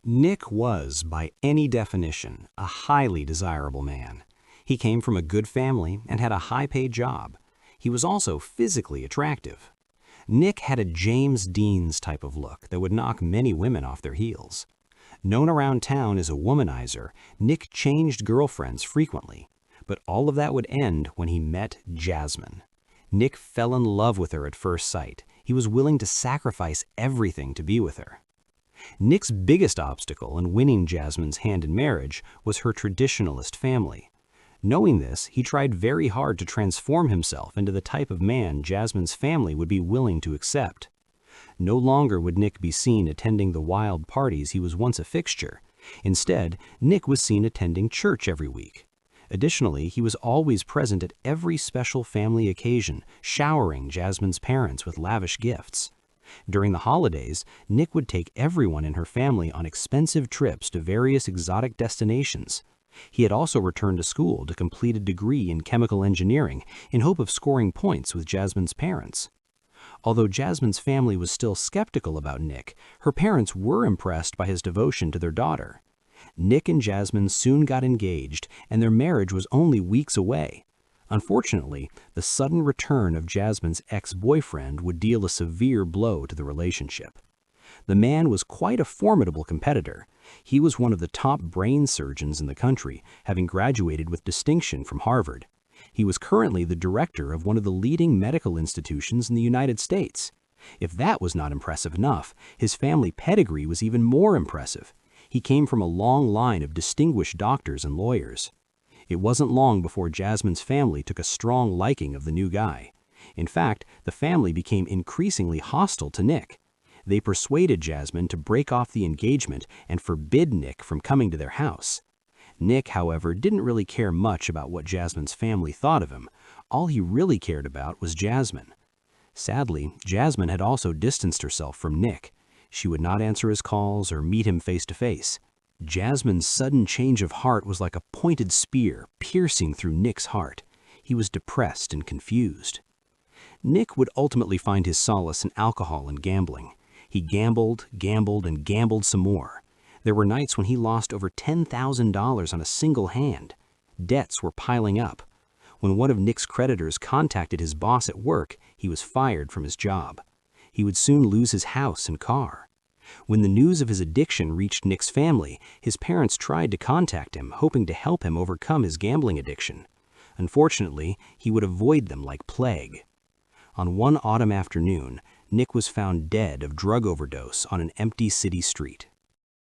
Nick was, by any definition, a highly desirable man. He came from a good family and had a high-paid job. He was also physically attractive. Nick had a James Dean's type of look that would knock many women off their heels. Known around town as a womanizer, Nick changed girlfriends frequently, but all of that would end when he met Jasmine. Nick fell in love with her at first sight. He was willing to sacrifice everything to be with her. Nick's biggest obstacle in winning Jasmine's hand in marriage was her traditionalist family. Knowing this, he tried very hard to transform himself into the type of man Jasmine's family would be willing to accept. No longer would Nick be seen attending the wild parties he was once a fixture. Instead, Nick was seen attending church every week. Additionally, he was always present at every special family occasion, showering Jasmine's parents with lavish gifts. During the holidays, Nick would take everyone in her family on expensive trips to various exotic destinations. He had also returned to school to complete a degree in chemical engineering in hope of scoring points with Jasmine's parents. Although Jasmine's family was still skeptical about Nick, her parents were impressed by his devotion to their daughter. Nick and Jasmine soon got engaged, and their marriage was only weeks away. Unfortunately, the sudden return of Jasmine's ex-boyfriend would deal a severe blow to the relationship. The man was quite a formidable competitor. He was one of the top brain surgeons in the country, having graduated with distinction from Harvard. He was currently the director of one of the leading medical institutions in the United States. If that was not impressive enough, his family pedigree was even more impressive. He came from a long line of distinguished doctors and lawyers. It wasn't long before Jasmine's family took a strong liking of the new guy. In fact, the family became increasingly hostile to Nick. They persuaded Jasmine to break off the engagement and forbid Nick from coming to their house. Nick, however, didn't really care much about what Jasmine's family thought of him. All he really cared about was Jasmine. Sadly, Jasmine had also distanced herself from Nick. She would not answer his calls or meet him face to face. Jasmine's sudden change of heart was like a pointed spear piercing through Nick's heart. He was depressed and confused. Nick would ultimately find his solace in alcohol and gambling. He gambled, and gambled some more. There were nights when he lost over $10,000 on a single hand. Debts were piling up. When one of Nick's creditors contacted his boss at work, he was fired from his job. He would soon lose his house and car. When the news of his addiction reached Nick's family, his parents tried to contact him, hoping to help him overcome his gambling addiction. Unfortunately, he would avoid them like plague. On one autumn afternoon, Nick was found dead of drug overdose on an empty city street.